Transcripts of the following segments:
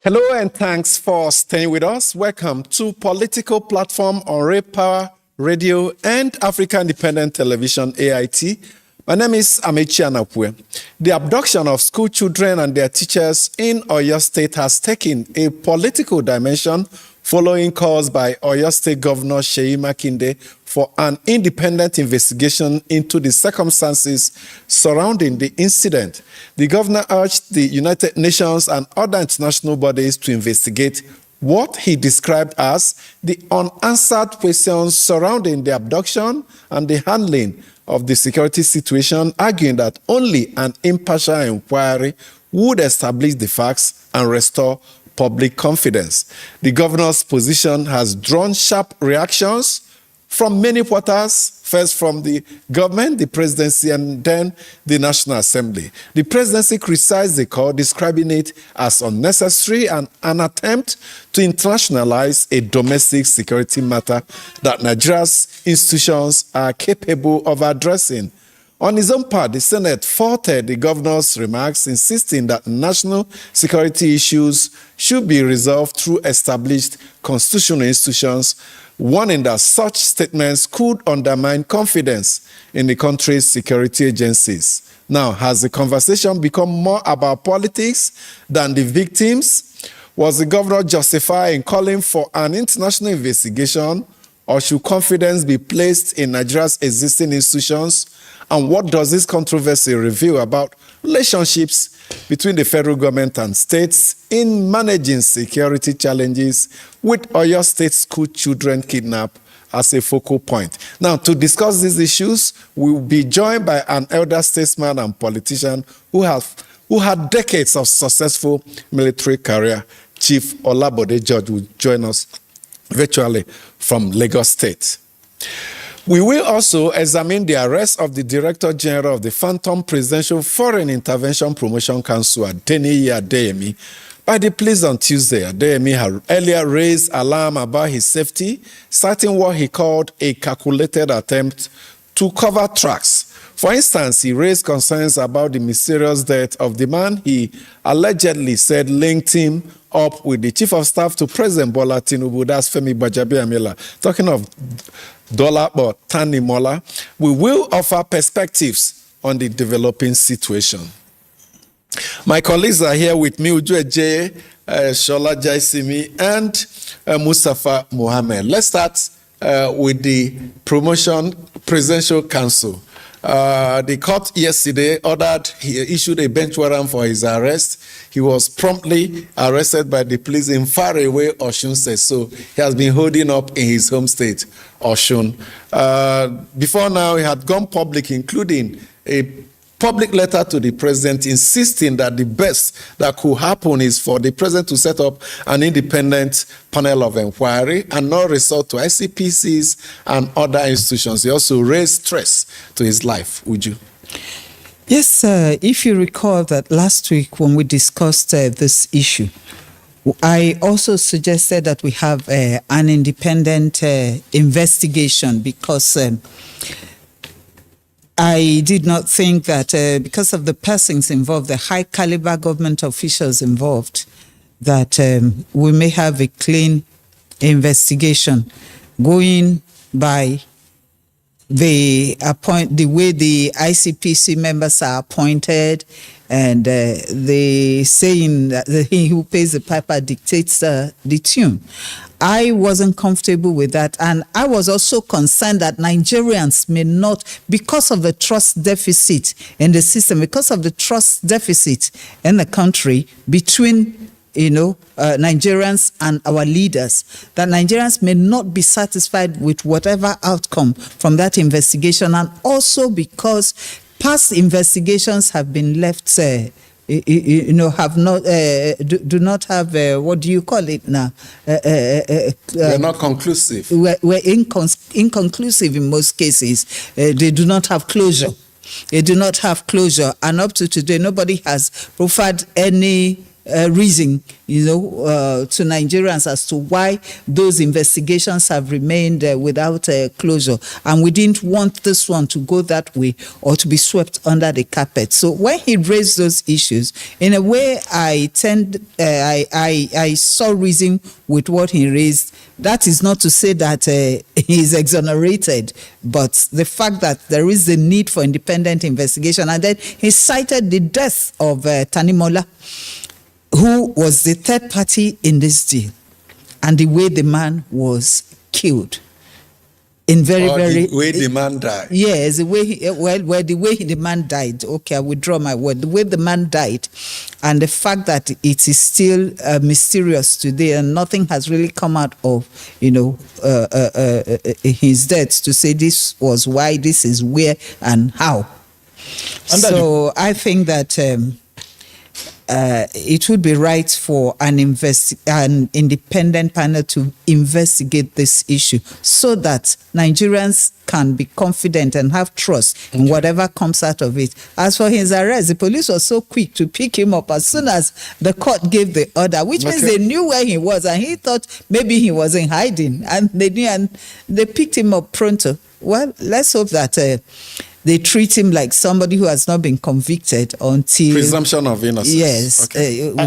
Hello and thanks for staying with us. Welcome to Political Platform on Ray Power Radio and Africa Independent Television, AIT. My name is Amechi Anapwe. The abduction of school children and their teachers in Oyo State has taken a political dimension following calls by Oyo State Governor Seyi Makinde for an independent investigation into the circumstances surrounding the incident. The governor urged the United Nations and other international bodies to investigate what he described as the unanswered questions surrounding the abduction and the handling of the security situation, arguing that only an impartial inquiry would establish the facts and restore public confidence. The governor's position has drawn sharp reactions from many quarters, first from the government, the presidency, and then the National Assembly. The presidency criticized the call, describing it as unnecessary and an attempt to internationalize a domestic security matter that Nigeria's institutions are capable of addressing. On his own part, the Senate faulted the governor's remarks, insisting that national security issues should be resolved through established constitutional institutions, warning that such statements could undermine confidence in the country's security agencies. Now, has the conversation become more about politics than the victims? Was the governor justified in calling for an international investigation, or should confidence be placed in Nigeria's existing institutions? And what does this controversy reveal about relationships between the federal government and states in managing security challenges, with Oyo State school children kidnapped as a focal point? Now, to discuss these issues, we will be joined by an elder statesman and politician who had decades of successful military career. Chief Olabode George will join us virtually from Lagos State. We will also examine the arrest of the Director General of the Phantom Presidential Foreign Intervention Promotion Council, Adeniyi Adeyemi, by the police on Tuesday. Adeyemi had earlier raised alarm about his safety, citing what he called a calculated attempt to cover tracks. For instance, he raised concerns about the mysterious death of the man he allegedly said linked him up with the Chief of Staff to President Bola Tinubu, that's Femi Gbajabiamila. Talking of Dolapo Tanimola, we will offer perspectives on the developing situation. My colleagues are here with me, Ujueje, Shola Jaisimi, and Mustafa Mohammed. Let's start with the Promotion Presidential Council. The court yesterday issued a bench warrant for his arrest. He was promptly arrested by the police in faraway Osun State, so he has been holding up in his home state, Osun. Before now, he had gone public, including a public letter to the president insisting that the best that could happen is for the president to set up an independent panel of inquiry and not resort to ICPCs and other institutions. He also raised stress to his life. Would you? Yes, if you recall that last week when we discussed this issue, I also suggested that we have an independent investigation because I did not think that because of the persons involved, the high caliber government officials involved, that we may have a clean investigation going by the way the ICPC members are appointed, and the saying that he who pays the piper dictates the tune. I wasn't comfortable with that, and I was also concerned that Nigerians may not, because of the trust deficit in the system, because of the trust deficit in the country between Nigerians and our leaders, that Nigerians may not be satisfied with whatever outcome from that investigation, and also because past investigations have been left, have not, do not have, what do you call it now? They're not conclusive. We're inconclusive in most cases. They do not have closure. They do not have closure. And up to today, nobody has offered any reason, to Nigerians as to why those investigations have remained without closure. And we didn't want this one to go that way or to be swept under the carpet. So when he raised those issues, in a way, I saw reason with what he raised. That is not to say that he is exonerated, but the fact that there is the need for independent investigation. And then he cited the death of Tanimola, who was the third party in this deal, and the way the man was killed. The way the man died. Yes, the way the man died. Okay, I withdraw my word. The way the man died, and the fact that it is still mysterious today, and nothing has really come out of his death to say this was why, this is where, and how. So I think that it would be right for an independent panel to investigate this issue so that Nigerians can be confident and have trust in whatever comes out of it. As for his arrest, the police was so quick to pick him up as soon as the court gave the order, which means they knew where he was, and he thought maybe he was in hiding, and they knew, and they picked him up pronto. Well, let's hope that they treat him like somebody who has not been convicted until... Presumption of innocence. Yes, with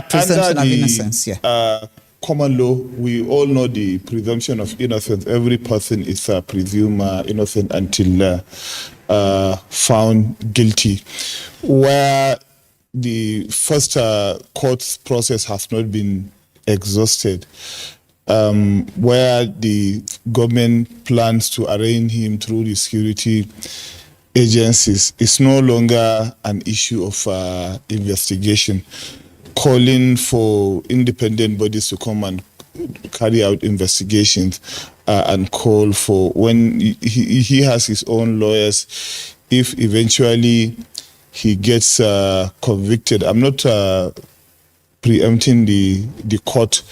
presumption of innocence, yeah. Common law, we all know the presumption of innocence. Every person is presumed innocent until found guilty. Where the first court process has not been exhausted, where the government plans to arraign him through the security agencies, is no longer an issue of investigation. Calling for independent bodies to come and carry out investigations and call for, when he has his own lawyers, if eventually he gets convicted. I'm not preempting the court.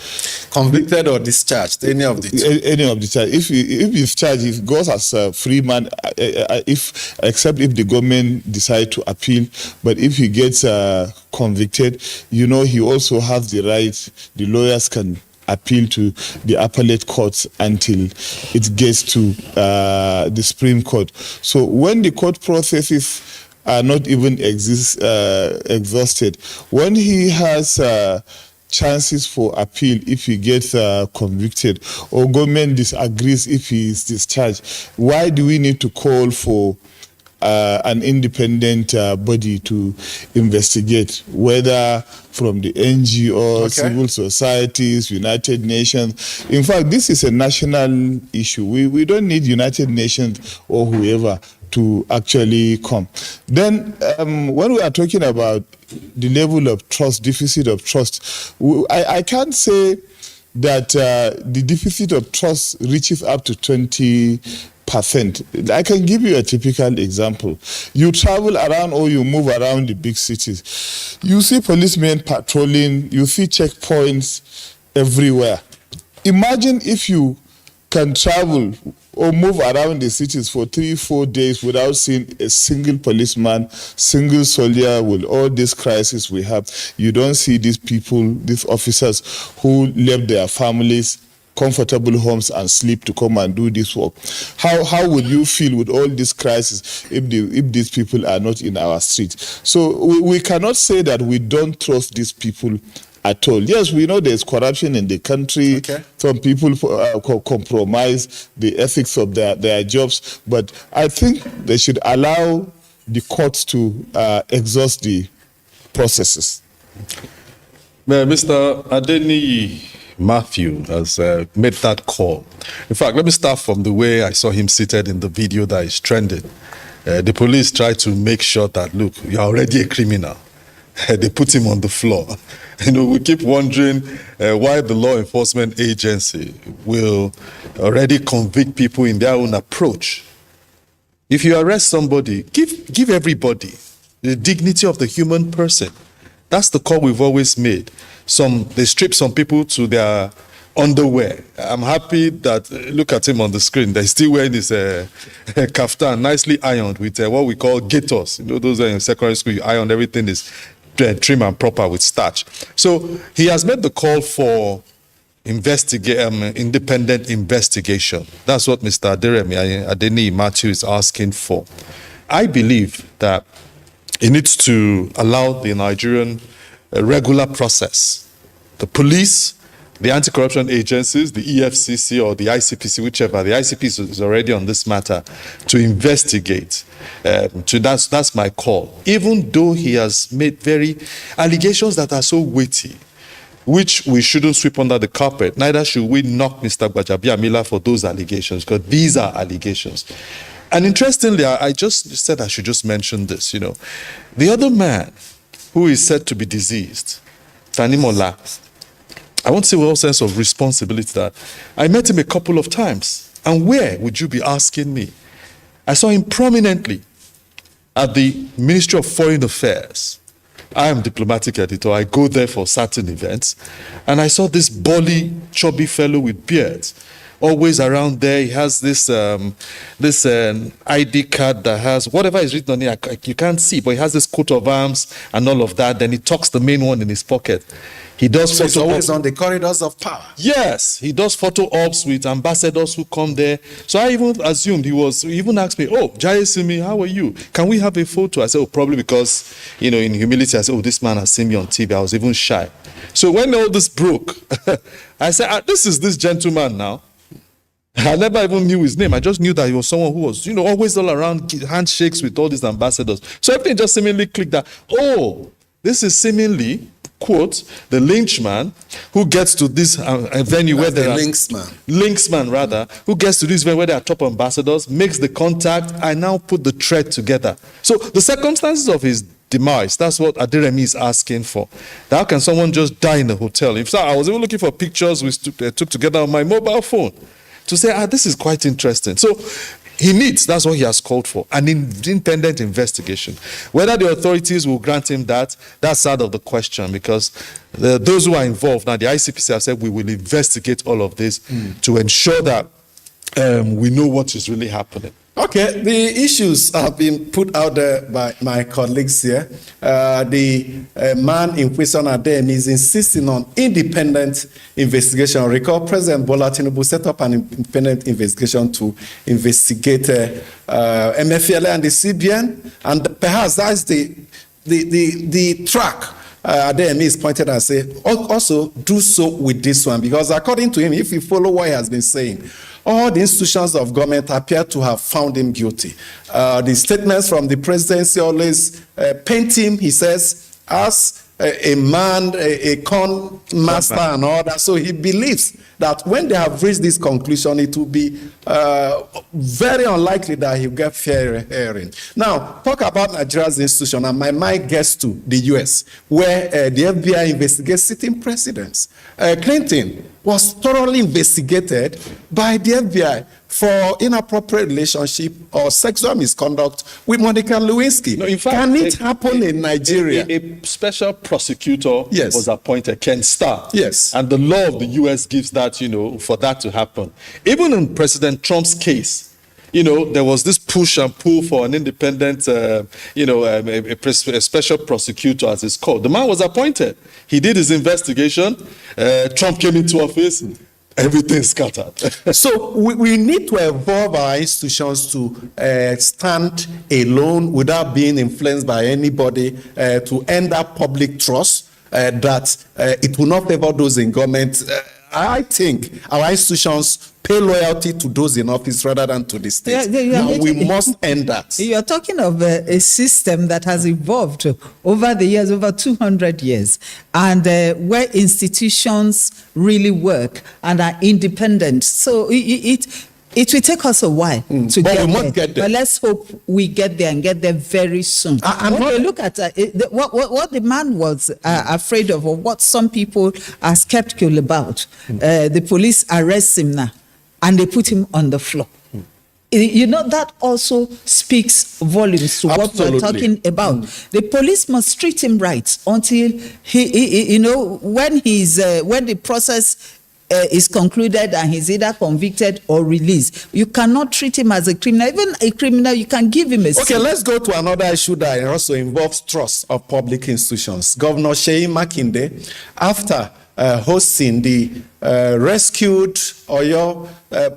Convicted or discharged, any of the two. Any of the charge. If he's charged, he goes as a free man, except if the government decide to appeal. But if he gets convicted, he also has the right, the lawyers can appeal to the appellate courts until it gets to the Supreme Court. So when the court processes are not even exhausted, when he has chances for appeal, if he gets convicted, or government disagrees if he is discharged, why do we need to call for an independent body to investigate, whether from the NGOs, civil societies, United Nations? In fact, this is a national issue. We don't need United Nations or whoever to actually come. Then when we are talking about the level of trust, deficit of trust, I can't say that the deficit of trust reaches up to 20%. I can give you a typical example. You travel around or you move around the big cities. You see policemen patrolling, you see checkpoints everywhere. Imagine if you can travel or move around the cities for 3-4 days without seeing a single policeman, single soldier. With all this crisis we have, you don't see these people, these officers who left their families, comfortable homes, and sleep to come and do this work. How would you feel with all this crisis if these people are not in our streets? So we cannot say that we don't trust these people at all. Yes, we know there's corruption in the country. Okay. Some people compromise the ethics of their jobs, but I think they should allow the courts to exhaust the processes. Mr. Adeniyi Matthew has made that call. In fact, let me start from the way I saw him seated in the video that is trending. The police tried to make sure that, look, you're already a criminal. They put him on the floor. We keep wondering why the law enforcement agency will already convict people in their own approach. If you arrest somebody, give everybody the dignity of the human person. That's the call we've always made. They strip some people to their underwear. I'm happy that, look at him on the screen, they're still wearing his kaftan, nicely ironed with what we call gaiters. Those are in secondary school, you iron, everything is trim and proper with starch. So he has made the call for independent investigation. That's what Mr. Adeniyi Matthew is asking for. I believe that he needs to allow the Nigerian regular process, the police, the anti-corruption agencies, the EFCC or the ICPC, whichever, the ICPC is already on this matter, to investigate. That's my call. Even though he has made allegations that are so weighty, which we shouldn't sweep under the carpet, neither should we knock Mr. Gbajabiamila for those allegations, because these are allegations. And interestingly, I just said I should just mention this, The other man who is said to be deceased, Tanimola, I want to say with all sense of responsibility that I met him a couple of times. And where would you be asking me? I saw him prominently at the Ministry of Foreign Affairs. I am diplomatic editor. I go there for certain events. And I saw this burly, chubby fellow with beard, always around there. He has this ID card that has whatever is written on it. You can't see, but he has this coat of arms and all of that. Then he tucks the main one in his pocket. He does so he's always on the corridors of power. Yes, he does photo ops with ambassadors who come there. So I even assumed he even asked me, "Oh, Jai Simi, how are you? Can we have a photo?" I said, "Oh, probably because, in humility, I said, oh, this man has seen me on TV." I was even shy. So when all this broke, I said, this is this gentleman now. I never even knew his name. I just knew that he was someone who was, always all around, handshakes with all these ambassadors. So everything just seemingly clicked that, oh, this is seemingly, quote, the lynchman who gets to this venue where there are... Linksman, rather, who gets to this venue where there are top ambassadors, makes the contact, and now put the thread together. So the circumstances of his demise, that's what Aderemi is asking for. How can someone just die in a hotel? In fact, I was even looking for pictures we took together on my mobile phone to say, this is quite interesting. So that's what he has called for, an independent investigation. Whether the authorities will grant him that's out of the question, because those who are involved, now the ICPC have said we will investigate all of this to ensure that we know what is really happening. Okay, the issues have been put out there by my colleagues here. The man in question, Adem, is insisting on independent investigation. Recall President Bola Tinubu set up an independent investigation to investigate MFLA and the CBN, and perhaps that's the track. Adem is pointed and say, also do so with this one, because according to him, if you follow what he has been saying, all the institutions of government appear to have found him guilty. The statements from the presidency always paint him, he says, as a man, a con master and all that. So he believes that when they have reached this conclusion, it will be very unlikely that he'll get fair hearing. Now, talk about Nigeria's institution, and my mind gets to the US, where the FBI investigates sitting presidents. Clinton was thoroughly investigated by the FBI for inappropriate relationship or sexual misconduct with Monica Lewinsky. No, in fact, can it happen in Nigeria? A special prosecutor was appointed, Ken Starr. Yes. And the law of the US gives that, for that to happen. Even in President Trump's case, there was this push and pull for an independent, a special prosecutor, as it's called. The man was appointed. He did his investigation. Trump came into office. Everything scattered. So we need to evolve our institutions to stand alone without being influenced by anybody, to end up public trust. that it will not favor those in government. I think our institutions pay loyalty to those in office rather than to the state. And we must end that. You're talking of a system that has evolved over the years, over 200 years, and where institutions really work and are independent. So it will take us a while to get there. But let's hope we get there and get there very soon. Look at what the man was afraid of, or what some people are skeptical about. The police arrest him now, and they put him on the floor. You know, that also speaks volumes to what we're talking about. The police must treat him right until he when the process is concluded and he's either convicted or released. You cannot treat him as a criminal. Even a criminal, you can give him a seat. Okay, let's go to another issue that also involves trust of public institutions. Governor Seyi Makinde, after hosting the rescued Oyo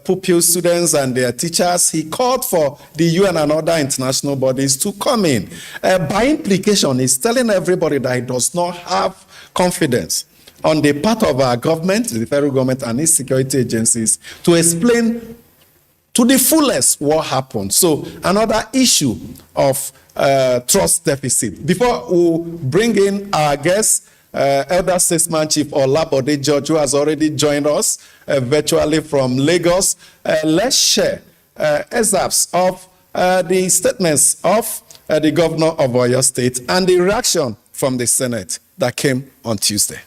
pupil students and their teachers, he called for the UN and other international bodies to come in. By implication, he's telling everybody that he does not have confidence on the part of our government, the federal government and its security agencies, to explain to the fullest what happened. So another issue of trust deficit. Before we bring in our guest, Elder Statesman Chief Olabode George, who has already joined us virtually from Lagos, let's share excerpts of the statements of the governor of Oyo State and the reaction from the Senate that came on Tuesday.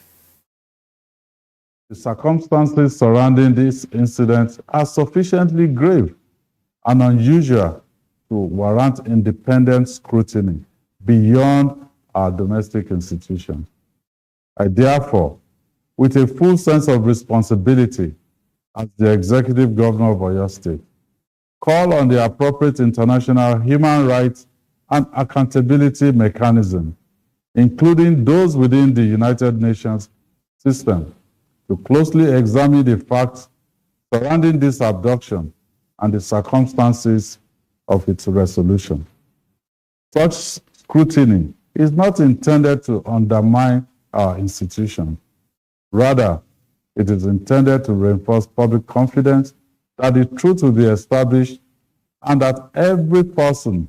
The circumstances surrounding this incident are sufficiently grave and unusual to warrant independent scrutiny beyond our domestic institutions. I therefore, with a full sense of responsibility as the Executive Governor of Oyo State, call on the appropriate international human rights and accountability mechanism, including those within the United Nations system, to closely examine the facts surrounding this abduction and the circumstances of its resolution. Such scrutiny is not intended to undermine our institutions. Rather, it is intended to reinforce public confidence that the truth will be established and that every person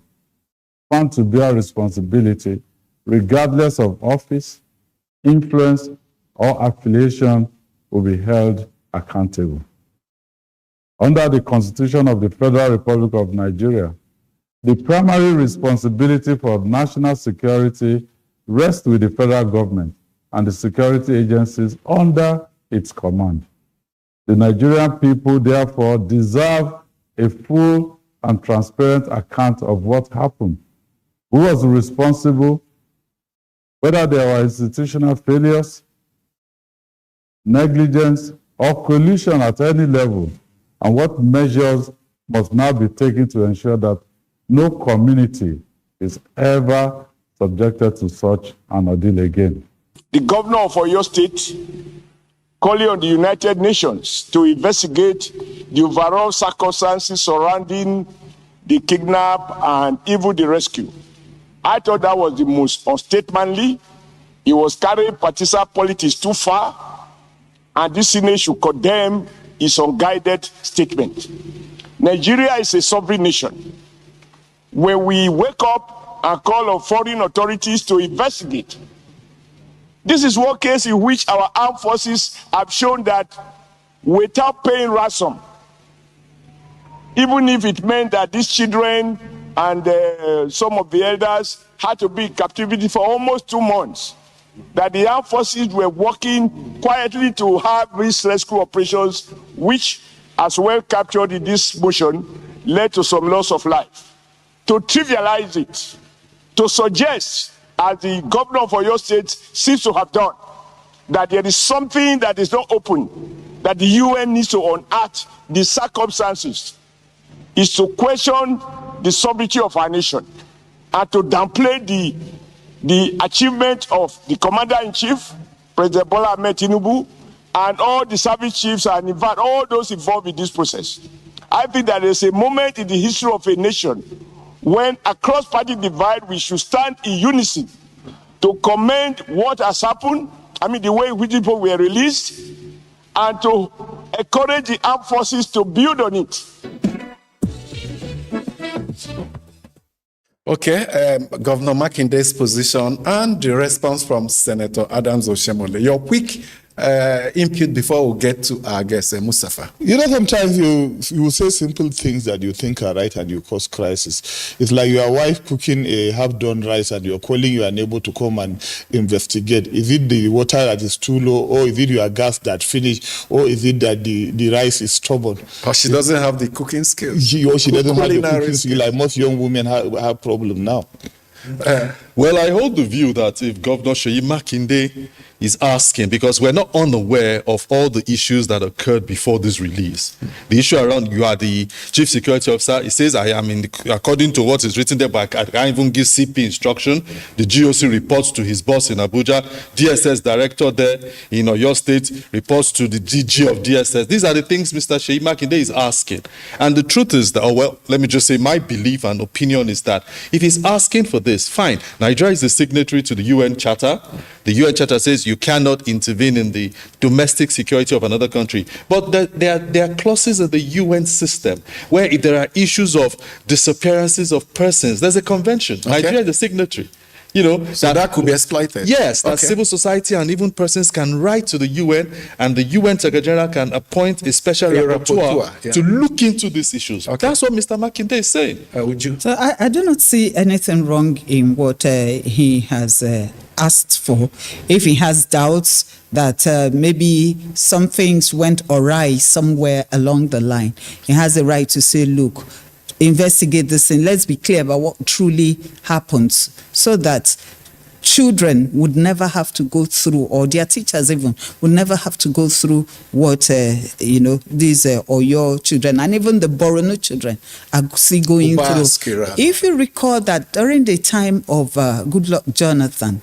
found to bear responsibility, regardless of office, influence, or affiliation, will be held accountable. Under the Constitution of the Federal Republic of Nigeria, the primary responsibility for national security rests with the federal government and the security agencies under its command. The Nigerian people, therefore, deserve a full and transparent account of what happened, who was responsible, whether there were institutional failures, negligence, or collusion at any level, and what measures must now be taken to ensure that no community is ever subjected to such an ordeal again. The governor of Oyo State calling on the United Nations to investigate the overall circumstances surrounding the kidnap and even the rescue. I thought that was the most unstatemanly. He was carrying partisan politics too far, and this Senate should condemn his unguided statement. Nigeria is a sovereign nation. When we wake up and call on foreign authorities to investigate, this is one case in which our armed forces have shown that without paying ransom, even if it meant that these children and some of the elders had to be in captivity for almost 2 months, that the armed forces were working quietly to have these rescue operations, which, as well captured in this motion, led to some loss of life. To trivialize it, to suggest, as the governor of Oyo State seems to have done, that there is something that is not open, that the UN needs to unearth the circumstances, is to question the sovereignty of our nation and to downplay the achievement of the commander-in-chief, President Bola Ahmed Tinubu, and all the service chiefs and in fact all those involved in this process. I think that there's a moment in the history of a nation when across party divide we should stand in unison to commend what has happened, I mean, the way in which people were released, and to encourage the armed forces to build on it. Okay, Governor Makinde's position and the response from Senator Adams Oshemole. Your quick input before we get to our guest, Mustafa. You know, sometimes you say simple things that you think are right and you cause crisis. It's like your wife cooking a half-done rice and you're calling your neighbor to come and investigate. Is it the water that is too low, or is it your gas that finished, or is it that the rice is stubborn? Or she doesn't have the cooking skills. She doesn't have the cooking skills. Like most young women have problem now. Well, I hold the view that if Governor Seyi Makinde is asking, because we're not unaware of all the issues that occurred before this release. The issue around you are the chief security officer. He says, I am according to what is written there, but I can't even give CP instruction. The GOC reports to his boss in Abuja. DSS director there in Oyo State reports to the DG of DSS. These are the things Mr. Seyi Makinde is asking. And the truth is that, let me just say my belief and opinion is that if he's asking for this, fine. Nigeria is a signatory to the UN Charter. The UN Charter says you cannot intervene in the domestic security of another country. But there are clauses in the UN system where if there are issues of disappearances of persons, there's a convention. Okay. Nigeria is a signatory. You know, so that could be exploited. Yes, that civil society and even persons can write to the UN, and the UN Secretary General can appoint a special rapporteur to look into these issues. Okay. That's what Mr. Makinde is saying. Would you? So I do not see anything wrong in what he has asked for. If he has doubts that maybe some things went awry somewhere along the line, he has the right to say, look, investigate this and let's be clear about what truly happens, so that children would never have to go through, or their teachers even would never have to go through what these Oyo children and even the Borno children are going through. If you recall that during the time of Goodluck Jonathan,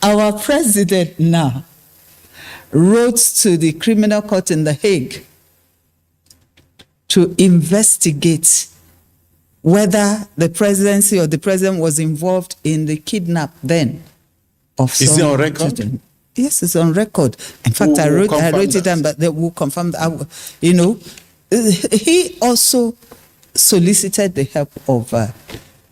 our president now wrote to the criminal court in The Hague to investigate whether the presidency or the president was involved in the kidnap then of some Is it on record? children. Yes, it's on record. In fact, I wrote it down, but they will confirm that. He also solicited the help of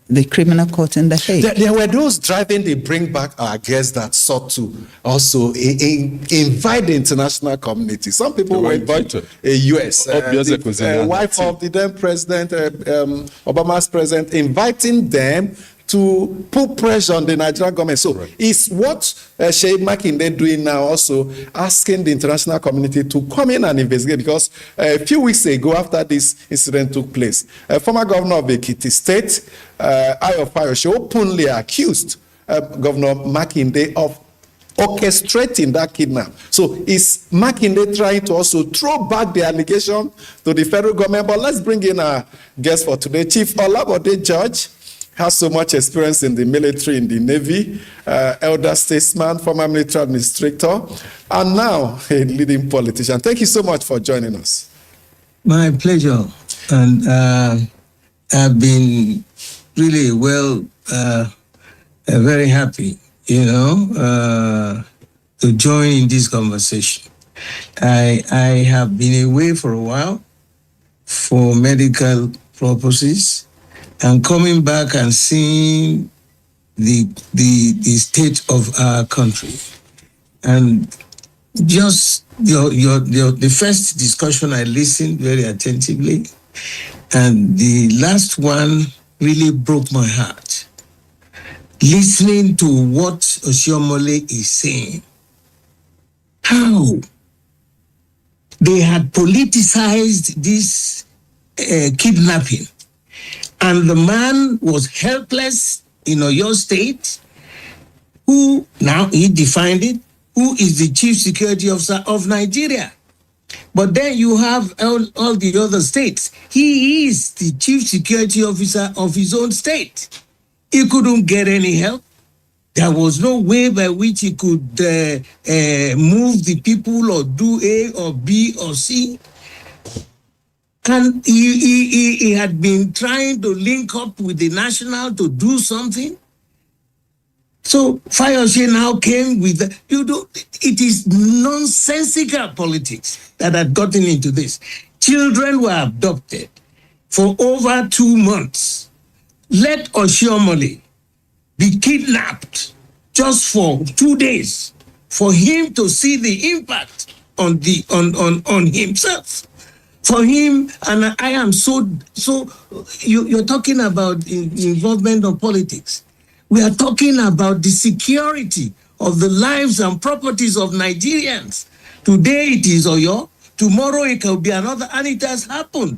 the criminal court in The Hague. There were those driving the Bring Back Our Guests that sought to also invite the international community. Some people were invited. US, the wife of the then president, Obama's president, inviting them to put pressure on the Nigerian government. So is what Seyi Makinde doing now also asking the international community to come in and investigate? Because a few weeks ago, after this incident took place, former governor of Ekiti State, Ayo Fayose, openly accused Governor Makinde of orchestrating that kidnap. So is Makinde trying to also throw back the allegation to the federal government? But let's bring in our guest for today, Chief Olabode George. Has so much experience in the military, in the Navy, elder statesman, former military administrator, and now a leading politician. Thank you so much for joining us. My pleasure. And I've been really very happy, to join in this conversation. I have been away for a while for medical purposes, and coming back and seeing the state of our country, and just the first discussion I listened very attentively, and the last one really broke my heart. Listening to what Oshiomhole is saying, how they had politicized this kidnapping. And the man was helpless in Oyo State, who, now he defined it, who is the chief security officer of Nigeria. But then you have all the other states. He is the chief security officer of his own state. He couldn't get any help. There was no way by which he could move the people or do A or B or C. And he had been trying to link up with the national to do something. So Fayose now came with it is nonsensical politics that had gotten into this. Children were abducted for over 2 months. Let Oshiomhole be kidnapped just for 2 days for him to see the impact on himself. For him, and I am so you're talking about involvement of politics. We are talking about the security of the lives and properties of Nigerians. Today it is Oyo, tomorrow it can be another, and it has happened.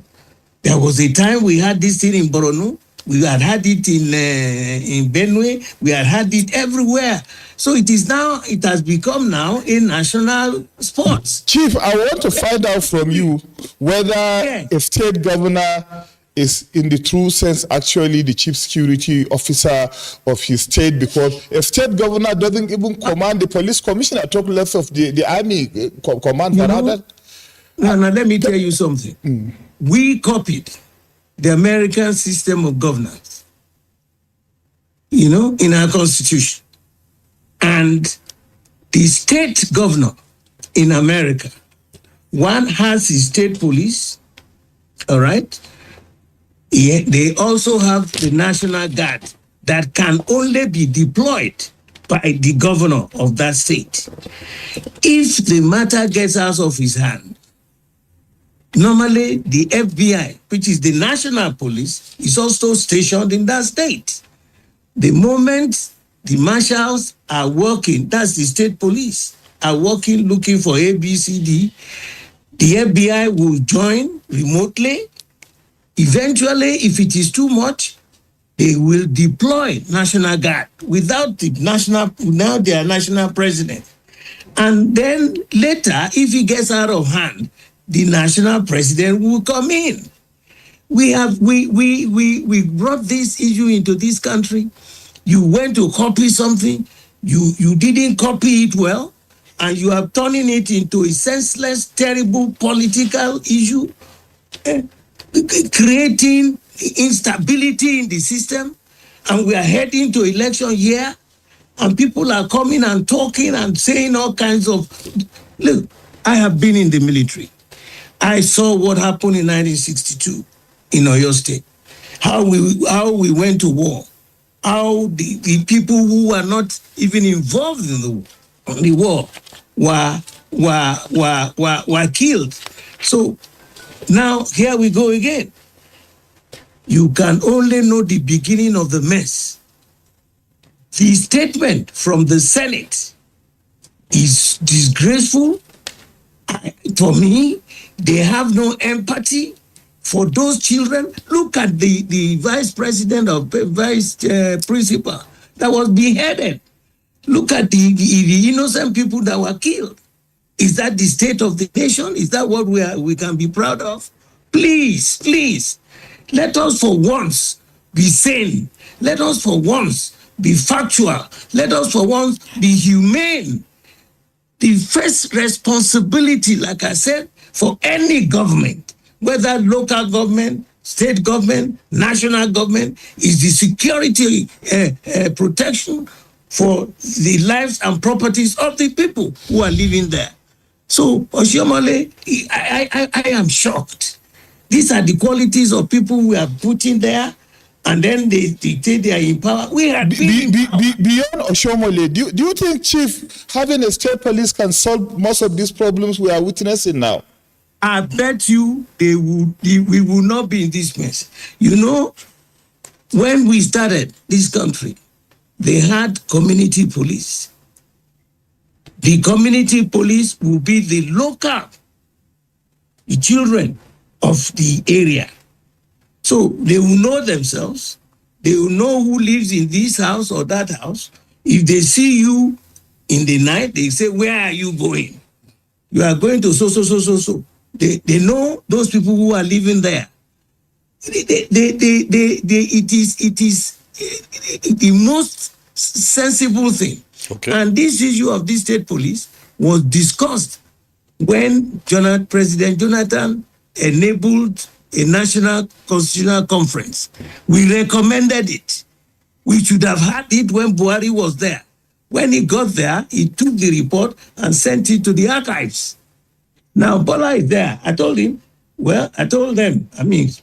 There was a time we had this thing in Borno, we had it in Benue, we had it everywhere. So it has become now a national sport. Chief, I want to find out from you whether a state governor is in the true sense actually the chief security officer of his state, because a state governor doesn't even command the police commissioner, talk less of the army command. Now, let me tell you something. We copied the American system of governance, in our constitution. And the state governor in America, one has his state police, all right? Yeah, they also have the National Guard that can only be deployed by the governor of that state. If the matter gets out of his hand, normally the FBI, which is the national police, is also stationed in that state. The moment the marshals are working, that's the state police, are working looking for ABCD, the FBI will join remotely. Eventually, if it is too much, they will deploy National Guard without their national president. And then later, if it gets out of hand, the national president will come in. We brought this issue into this country. You went to copy something, you didn't copy it well, and you are turning it into a senseless, terrible political issue, creating instability in the system. And we are heading to election year, and people are coming and talking and saying all kinds of... Look, I have been in the military. I saw what happened in 1962 in Oyo State, how we went to war, how the people who were not even involved in the war were killed. So now here we go again. You can only know the beginning of the mess. The statement from the Senate is disgraceful. For me, they have no empathy for those children. Look at the vice principal that was beheaded. Look at the innocent people that were killed. Is that the state of the nation? Is that what we can be proud of? Please, please, let us for once be sane. Let us for once be factual. Let us for once be humane. The first responsibility, like I said, for any government, whether local government, state government, national government, is the security protection for the lives and properties of the people who are living there. So, Oshiomhole, I am shocked. These are the qualities of people we are putting there, and then they say they are in power. We are beyond Oshiomhole. Do you think, Chief, having a state police can solve most of these problems we are witnessing now? I bet you we will not be in this mess. You know, when we started this country, they had community police. The community police will be the children of the area. So they will know themselves. They will know who lives in this house or that house. If they see you in the night, they say, where are you going? You are going to so. They know those people who are living there. It is the most sensible thing. Okay. And this issue of the state police was discussed when President Jonathan enabled a national constitutional conference. We recommended it. We should have had it when Buhari was there. When he got there, he took the report and sent it to the archives. Now, Bola is there. I told them,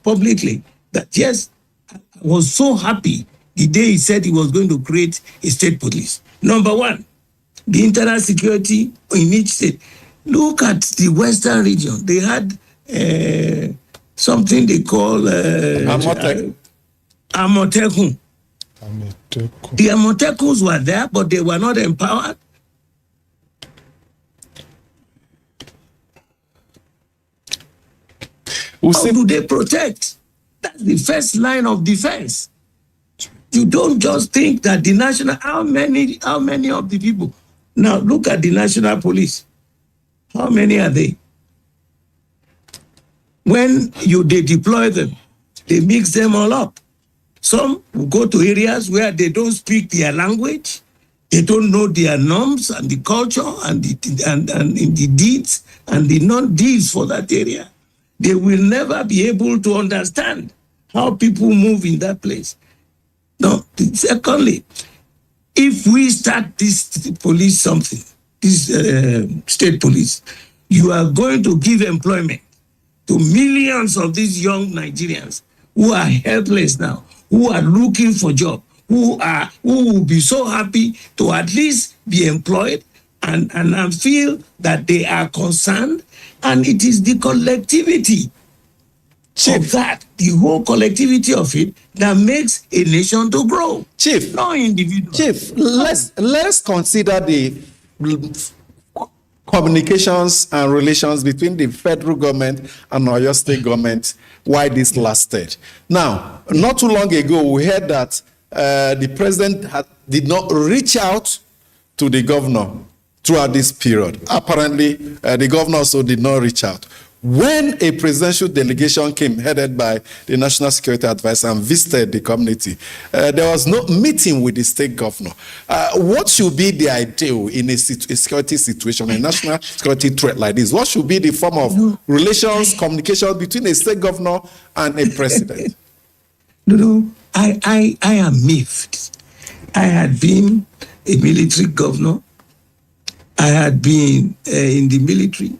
publicly, that yes, I was so happy the day he said he was going to create a state police. Number one, the internal security in each state. Look at the Western region. They had something they call Amotekun. The Amotekuns were there, but they were not empowered. How do they protect? That's the first line of defense. You don't just think that the national, how many of the people? Now look at the national police. How many are they? When they deploy them, they mix them all up. Some will go to areas where they don't speak their language, they don't know their norms and the culture and the deeds and the non-deeds for that area. They will never be able to understand how people move in that place. Now, secondly, if we start this police something, this state police, you are going to give employment to millions of these young Nigerians who are helpless now, who are looking for job, who will be so happy to at least be employed and feel that they are concerned. And it is the collectivity of that, the whole collectivity of it, that makes a nation to grow. Chief, no individual. Chief, let's consider the communications and relations between the federal government and Oyo State government, why this lasted. Now, not too long ago, we heard that the president did not reach out to the governor throughout this period. Apparently, the governor also did not reach out. When a presidential delegation came headed by the National Security Advisor and visited the community, there was no meeting with the state governor. What should be the ideal in a security situation, a national security threat like this? What should be the form of relations, communication between a state governor and a president? I am miffed. I had been a military governor. I had been in the military.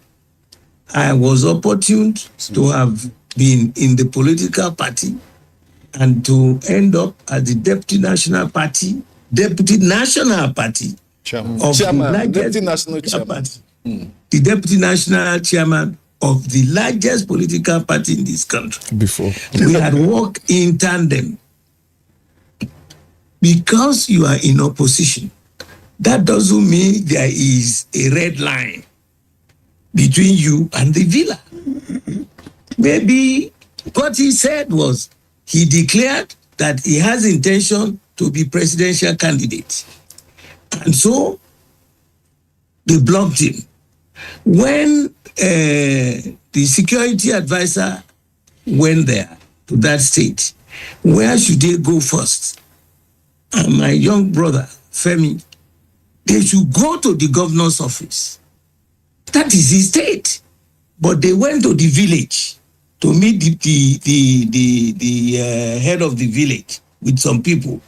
I was opportune to have been in the political party and to end up as the deputy national party chairman of the deputy national chairman of the largest political party in this country. Before we had worked in tandem. Because you are in opposition, that doesn't mean there is a red line between you and the villa. Maybe what he said was he declared that he has intention to be presidential candidate. And so they blocked him. When the security advisor went there to that state, where should they go first? And my young brother, Femi, they should go to the governor's office. That is his state. But they went to the village to meet the head of the village with some people.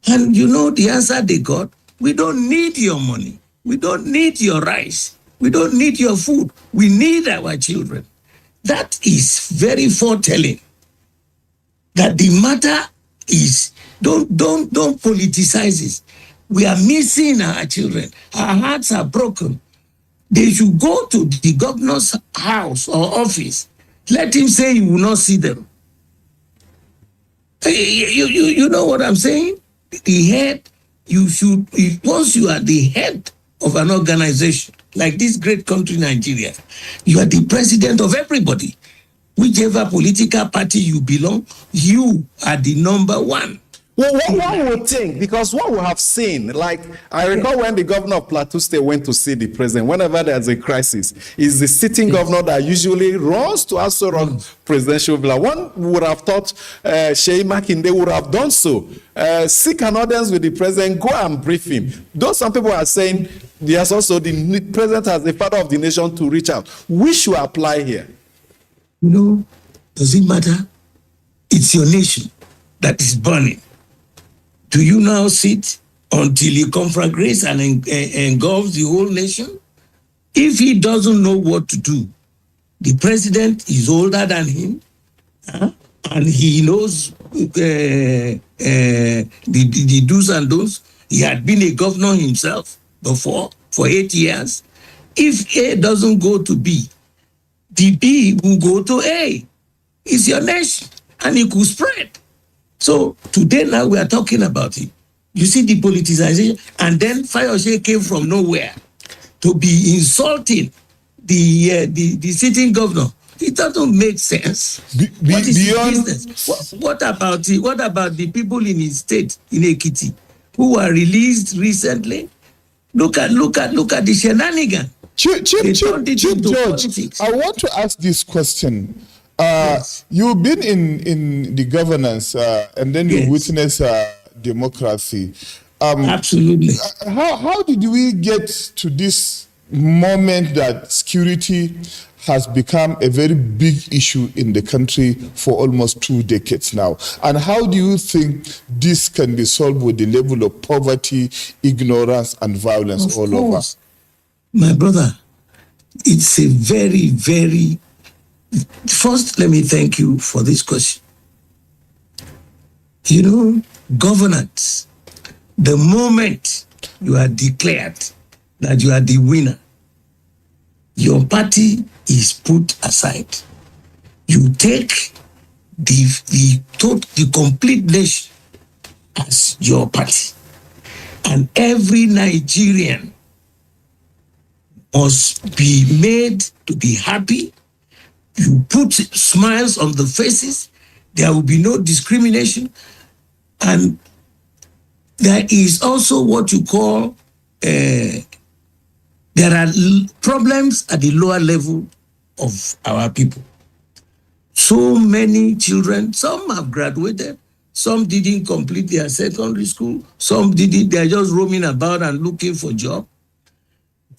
And you know the answer they got? We don't need your money. We don't need your rice. We don't need your food. We need our children. That is very foretelling. That the matter is, don't politicize it. We are missing our children. Our hearts are broken. They should go to the governor's house or office. Let him say he will not see them. You know what I'm saying? The head, you should, once you are the head of an organization like this great country, Nigeria, you are the president of everybody. Whichever political party you belong, you are the number one. Well, one would think, because what we have seen, like I recall when the governor of Plateau State went to see the president, whenever there's a crisis, is the sitting governor that usually runs to Aso Rock presidential villa. One would have thought Sheyi Makinde would have done so. Seek an audience with the president, go and brief him. Though some people are saying there's also the president as the father of the nation to reach out. We should apply here. No, does it matter? It's your nation that is burning. Do you now sit until he conflagrates and engulfs the whole nation? If he doesn't know what to do, the president is older than him, and he knows the do's and don'ts. He had been a governor himself before for 8 years. If A doesn't go to B, the B will go to A. It's your nation, and it could spread. So today now we are talking about it. You see the politicization, and then Fayose came from nowhere to be insulting the sitting governor. It doesn't make sense. What is his business? What about the people in his state, in Ekiti, who were released recently? Look at the shenanigan. Chief George, politics. I want to ask this question. Yes. You've been in the governance, and then you Yes. witness democracy. Absolutely. How did we get to this moment that security has become a very big issue in the country for almost 2 decades now? And how do you think this can be solved with the level of poverty, ignorance, and violence all over? My brother, it's a very, very... First, let me thank you for this question. You know, governance, the moment you are declared that you are the winner, your party is put aside. You take the complete nation as your party. And every Nigerian must be made to be happy. You put smiles on the faces. There will be no discrimination. And there is also what you call, there are problems at the lower level of our people. So many children, some have graduated, some didn't complete their secondary school, some didn't, they're just roaming about and looking for job.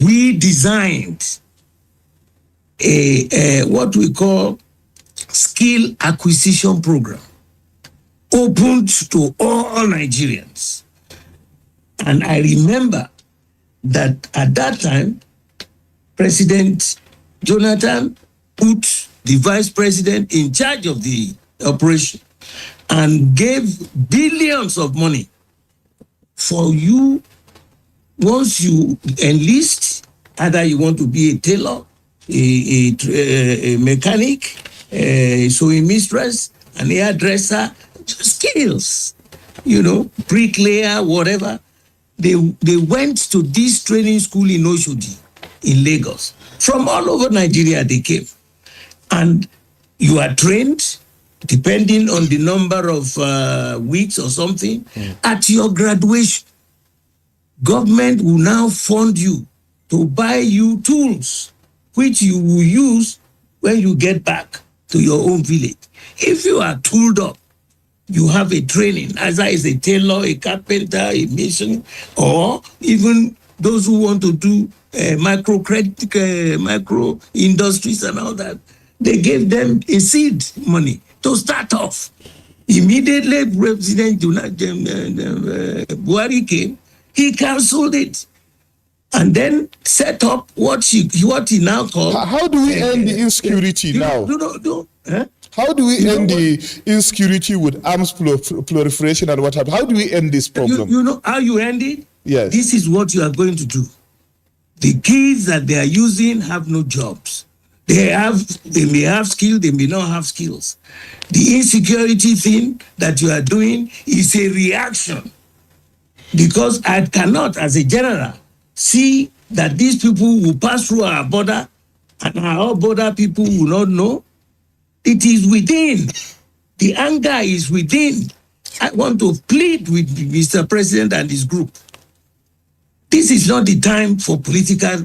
We designed what we call skill acquisition program, opened to all Nigerians. And I remember that at that time, President Jonathan put the vice president in charge of the operation and gave billions of money for you. Once you enlist, either you want to be a tailor, a mechanic, a sewing mistress, an hairdresser, skills, you know, bricklayer, whatever. They went to this training school in Oshodi, in Lagos. From all over Nigeria, they came. And you are trained, depending on the number of weeks or something, at your graduation. Government will now fund you to buy you tools, which you will use when you get back to your own village. If you are tooled up, you have a training, either as a tailor, a carpenter, a mason, or even those who want to do micro industries and all that. They gave them a seed money to start off. Immediately, President Buhari came, he cancelled it, and then set up what he now calls... How do we end the insecurity now? How do we end the insecurity with arms proliferation and what happened? How do we end this problem? You know how you end it? Yes. This is what you are going to do. The kids that they are using have no jobs. They may have skills, they may not have skills. The insecurity thing that you are doing is a reaction. Because I cannot, as a general, see that these people will pass through our border and our border people will not know. It is within. The anger is within. I want to plead with Mr. President and his group. This is not the time for political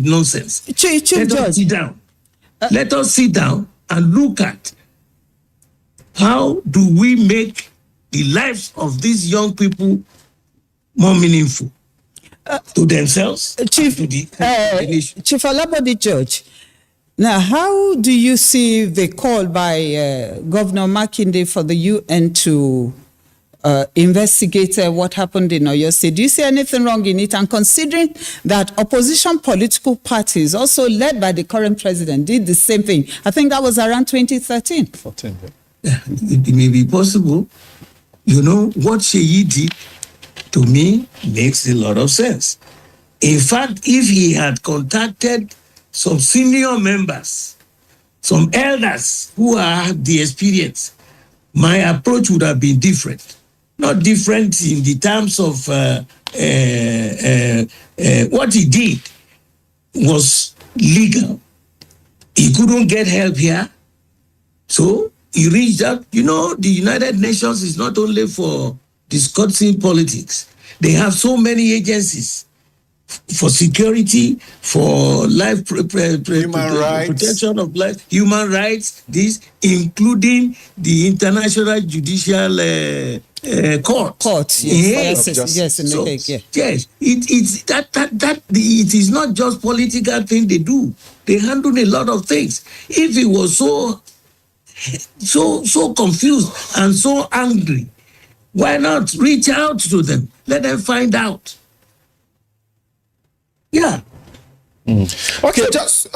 nonsense. Let us sit down. Let us sit down and look at how do we make the lives of these young people more meaningful to themselves, Chief, to the nation. Chief Olabode George, Now, how do you see the call by Governor Makinde for the UN to investigate what happened in Oyo State? Do you see anything wrong in it? And considering that opposition political parties, also led by the current president, did the same thing. I think that was around 2013. 14, yeah. It may be possible. You know, what Sheyi did, to me, makes a lot of sense. In fact, if he had contacted some senior members, some elders who have the experience, my approach would have been different. Not different in the terms of what he did was legal. He couldn't get help here. So he reached out. You know, the United Nations is not only for discussing politics. They have so many agencies for security, for life protection of life, human rights, this including the International Judicial Court. Yes, Yes, in the Hague, yeah. Yes, it's it is not just political thing they do. They handle a lot of things. If he was so confused and so angry, why not reach out to them? Let them find out. Yeah. Okay, Let's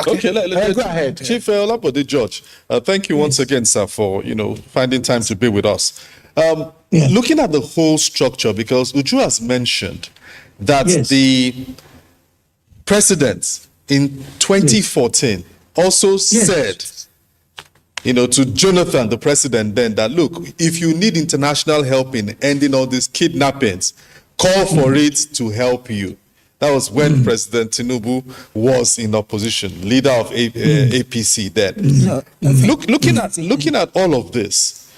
go ahead. Chief Olabode George, thank you once again, sir, for finding time to be with us. Looking at the whole structure, because Uju has mentioned that the president in 2014 also said, to Jonathan, the president then, that look, if you need international help in ending all these kidnappings, call for it to help you. That was when President Tinubu was in opposition, leader of APC then. Looking at all of this,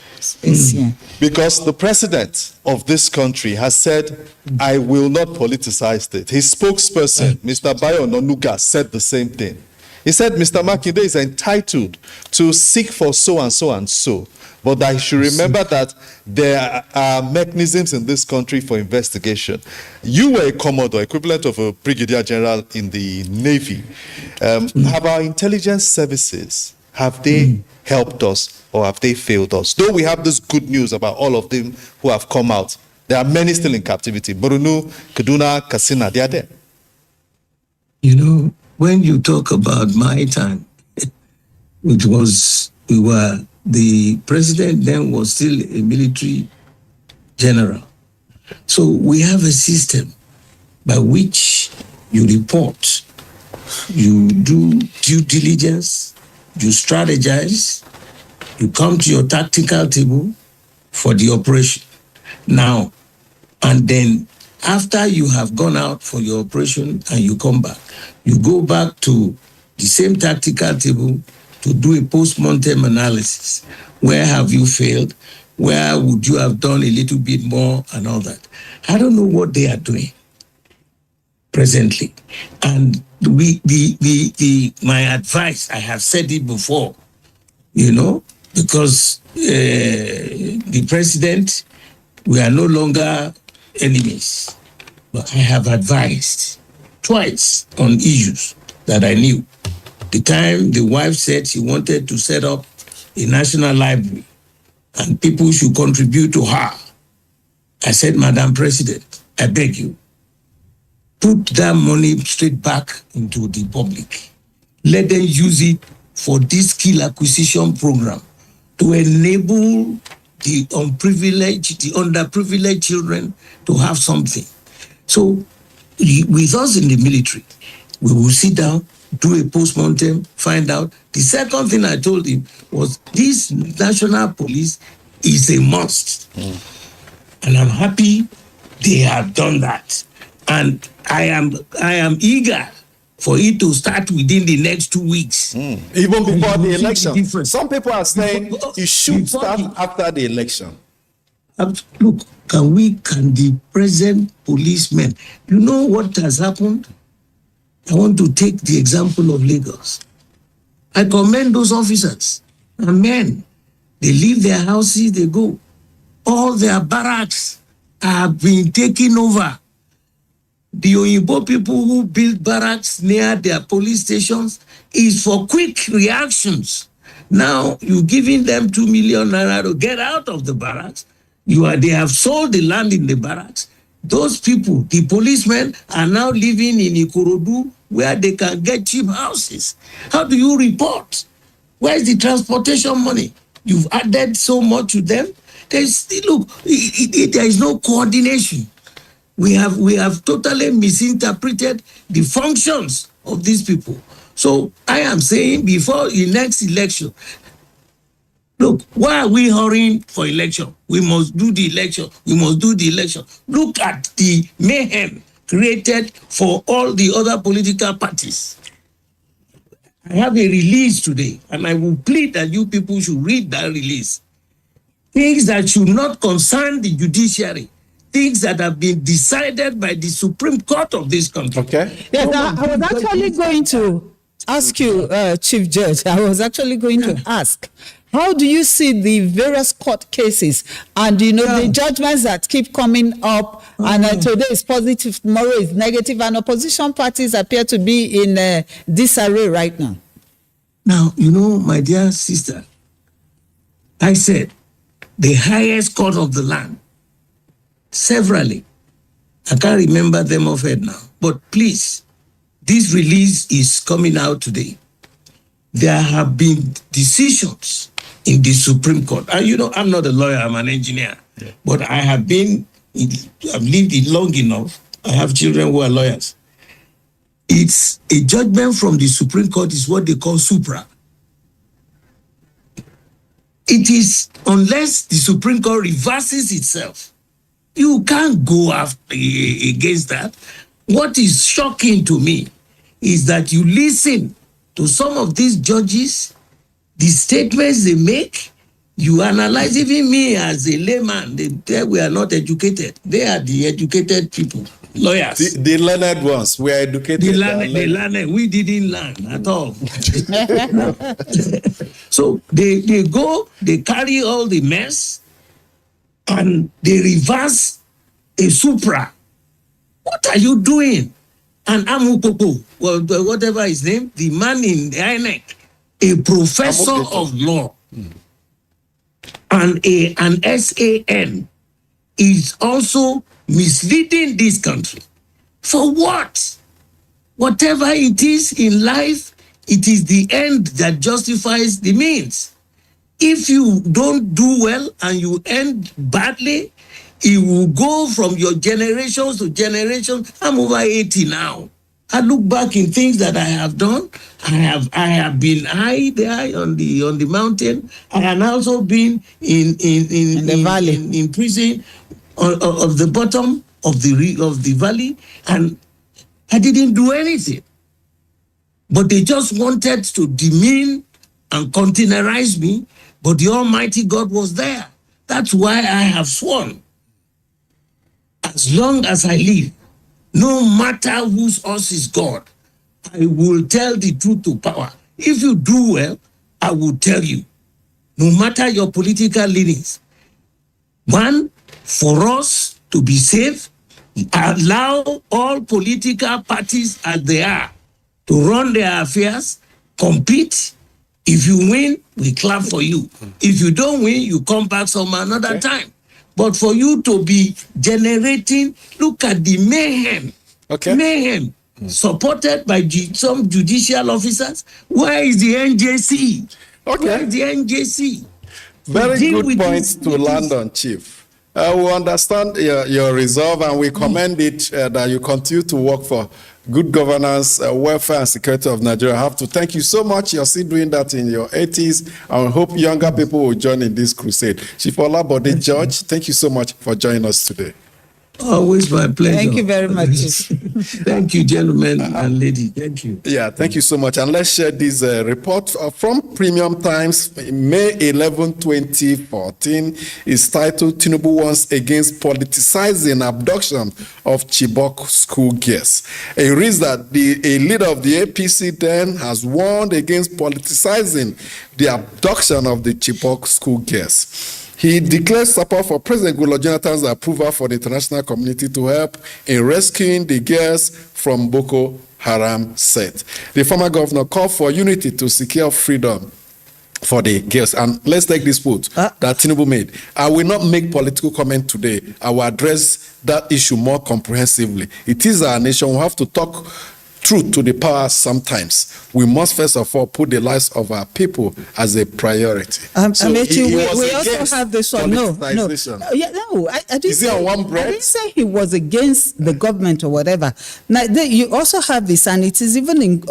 because the president of this country has said, I will not politicize it. His spokesperson, Mr. Bayo Ononuga, said the same thing. He said Mr. Makinde is entitled to seek for so and so and so, but I should remember that there are mechanisms in this country for investigation. You were a commodore, equivalent of a brigadier general in the Navy. Have our intelligence services, have they helped us or have they failed us? Though we have this good news about all of them who have come out, there are many still in captivity. Borno, Kaduna, Katsina, they are there. When you talk about my time, the president then was still a military general. So we have a system by which you report, you do due diligence, you strategize, you come to your tactical table for the operation. Now, and then after you have gone out for your operation and you come back, you go back to the same tactical table to do a post-mortem analysis. Where have you failed? Where would you have done a little bit more and all that? I don't know what they are doing presently. And my advice, I have said it before, because the president, we are no longer enemies. But I have advised twice on issues that I knew. The time the wife said she wanted to set up a national library and people should contribute to her, I said, Madam President, I beg you, put that money straight back into the public. Let them use it for this skill acquisition program to enable the underprivileged children to have something. So with us in the military, we will sit down, do a post-mortem, find out. The second thing I told him was this national police is a must. And I'm happy they have done that. And I am eager for it to start within the next 2 weeks. Even before the election. Some people are saying it should start after the election. Look, can the present policemen, you know what has happened? I want to take the example of Lagos. I commend those officers and men. They leave their houses, they go. All their barracks have been taken over. the Oyinbo people who build barracks near their police stations is for quick reactions. Now you're giving them 2 million naira to get out of the barracks. They have sold the land in the barracks. Those people, the policemen, are now living in Ikorodu where they can get cheap houses. How do you report? Where's the transportation money? You've added so much to them. There is no coordination. We have totally misinterpreted the functions of these people. So I am saying before the next election, look, why are we hurrying for election? We must do the election. We must do the election. Look at the mayhem created for all the other political parties. I have a release today, and I will plead that you people should read that release. Things that should not concern the judiciary, things that have been decided by the Supreme Court of this country. Okay. Yes, I was actually going to ask you, Chief Judge, to ask, how do you see the various court cases and, the judgments that keep coming up, and today is positive, tomorrow is negative, and opposition parties appear to be in disarray right now? Now, my dear sister, I said the highest court of the land, severally, I can't remember them offhand now, but please, this release is coming out today. There have been decisions in the Supreme Court. And I'm not a lawyer, I'm an engineer. Yeah. But I've lived it long enough. I have children who are lawyers. It's a judgment from the Supreme Court is what they call supra. It is, unless the Supreme Court reverses itself, you can't go against that. What is shocking to me is that you listen to some of these judges, the statements they make, you analyze. Even me as a layman, they we are not educated. They are the educated people, lawyers. The learned ones, we are educated. The learned, we didn't learn at all. So they go, they carry all the mess, and they reverse a supra. What are you doing? And Amukoko, whatever his name, the man in the INEC, a professor of law, and an SAN, is also misleading this country. For what? Whatever it is in life, it is the end that justifies the means. If you don't do well and you end badly, it will go from your generations to generations. I'm over 80 now. I look back in things that I have done. I have been high there on the mountain. I have also been in the valley, in prison of the bottom of the valley, and I didn't do anything. But they just wanted to demean and containerize me. But the Almighty God was there. That's why I have sworn, as long as I live, no matter whose us is God, I will tell the truth to power. If you do well, I will tell you, no matter your political leanings. One, for us to be safe, allow all political parties as they are to run their affairs, compete. If you win, we clap for you. If you don't win, you come back some another time. But for you to be generating, look at the mayhem. Mayhem supported by some judicial officers. Where is the NJC? Where is the NJC? Very good points to land on, Chief. We understand your resolve, and we commend it that you continue to work for good governance, welfare, and security of Nigeria. I have to thank you so much. You're still doing that in your 80s. I hope younger people will join in this crusade. Chief Olabode George, thank you so much for joining us today. Always my pleasure. Thank you very much. Thank you, gentlemen and lady. Thank you. Yeah, thank you so much. And let's share this report from Premium Times, May 11, 2014. It's titled, Tinubu Warns Against Politicizing Abduction of Chibok School Girls. It reads that a leader of the APC then has warned against politicizing the abduction of the Chibok school girls. He declared support for President Goodluck Jonathan's approval for the international community to help in rescuing the girls from Boko Haram set. The former governor called for unity to secure freedom for the girls. And let's take this quote that Tinubu made. I will not make political comment today. I will address that issue more comprehensively. It is our nation. We have to talk truth to the power sometimes. We must first of all put the lives of our people as a priority. So we also have this one. No. I didn't Is he on one breath? I didn't say he was against the government or whatever. Now, you also have this, and it is even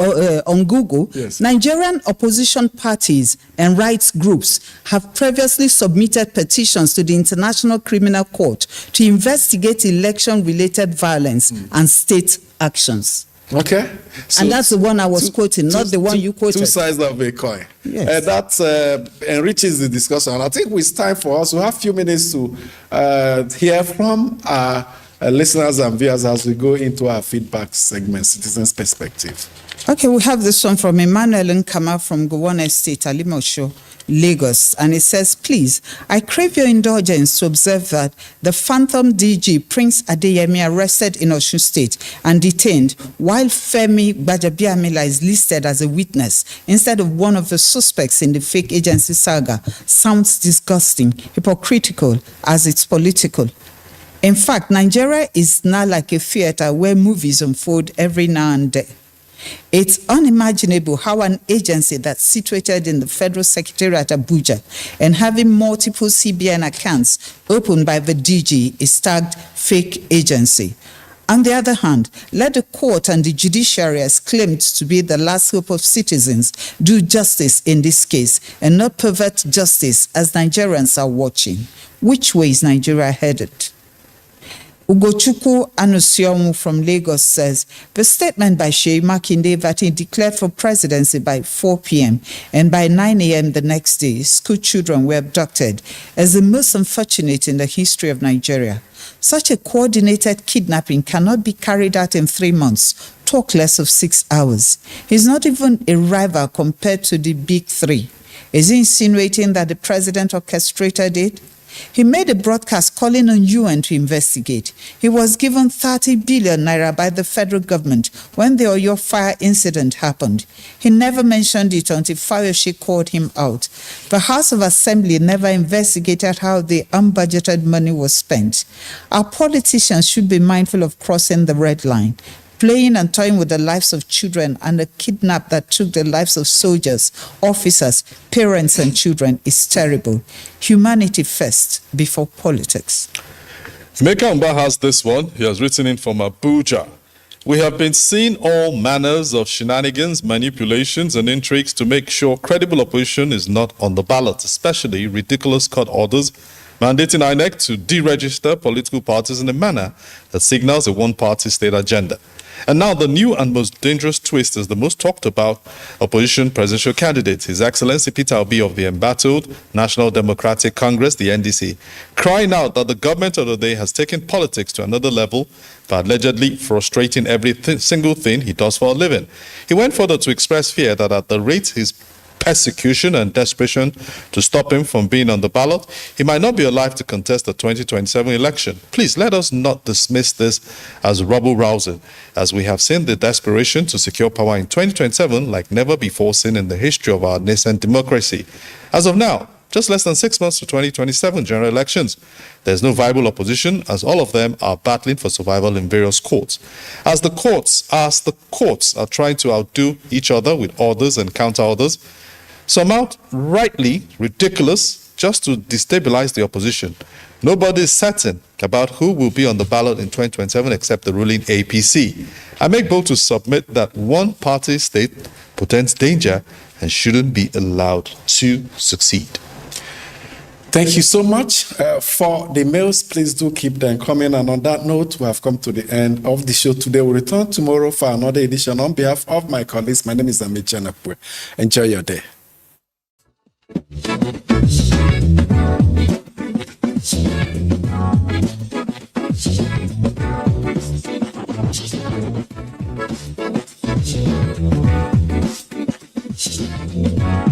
on Google. Yes. Nigerian opposition parties and rights groups have previously submitted petitions to the International Criminal Court to investigate election-related violence and state actions. Okay. So and that's the one I was quoting, not the one you quoted. Two sides of a coin. Yes. That enriches the discussion. I think it's time for us to have a few minutes to hear from our listeners and viewers as we go into our feedback segment, Citizens' Perspective. Okay, we have this one from Emmanuel Nkama from Gowon Estate, Alimosho, Lagos. And it says, please, I crave your indulgence to observe that the Phantom DG, Prince Adeyemi, arrested in Osun State and detained, while Femi Gbajabiamila is listed as a witness instead of one of the suspects in the fake agency saga, sounds disgusting, hypocritical, as it's political. In fact, Nigeria is now like a theater where movies unfold every now and then. It's unimaginable how an agency that's situated in the Federal Secretariat at Abuja and having multiple CBN accounts opened by the DG is tagged fake agency. On the other hand, let the court and the judiciary, as claimed to be the last hope of citizens, do justice in this case and not pervert justice as Nigerians are watching. Which way is Nigeria headed? Ugochukwu Anusiomu from Lagos says, the statement by Seyi Makinde that he declared for presidency by 4 p.m. and by 9 a.m. the next day, school children were abducted, is the most unfortunate in the history of Nigeria. Such a coordinated kidnapping cannot be carried out in 3 months, talk less of 6 hours. He's not even a rival compared to the big three. Is he insinuating that the president orchestrated it? He made a broadcast calling on UN to investigate. He was given 30 billion naira by the federal government when the Oyo fire incident happened. He never mentioned it until Fayose called him out. The House of Assembly never investigated how the unbudgeted money was spent. Our politicians should be mindful of crossing the red line. Playing and toying with the lives of children and a kidnap that took the lives of soldiers, officers, parents, and children is terrible. Humanity first, before politics. Emeka Mba has this one. He has written in from Abuja. We have been seeing all manners of shenanigans, manipulations, and intrigues to make sure credible opposition is not on the ballot, especially ridiculous court orders mandating INEC to deregister political parties in a manner that signals a one-party state agenda. And now the new and most dangerous twist is the most talked about opposition presidential candidate, His Excellency Peter Obi of the embattled National Democratic Congress, the NDC, crying out that the government of the day has taken politics to another level by allegedly frustrating every single thing he does for a living. He went further to express fear that at the rate his persecution and desperation to stop him from being on the ballot, he might not be alive to contest the 2027 election. Please let us not dismiss this as rabble-rousing, as we have seen the desperation to secure power in 2027 like never before seen in the history of our nascent democracy. As of now, just less than 6 months to 2027 general elections, there's no viable opposition, as all of them are battling for survival in various courts. As the courts are trying to outdo each other with orders and counter-orders, some outrightly ridiculous just to destabilize the opposition. Nobody is certain about who will be on the ballot in 2027 except the ruling APC. I make bold to submit that one-party state portends danger and shouldn't be allowed to succeed. Thank you so much for the mails. Please do keep them coming. And on that note, we have come to the end of the show today. We'll return tomorrow for another edition. On behalf of my colleagues, my name is Amechi Anapwe. Enjoy your day. Thank you.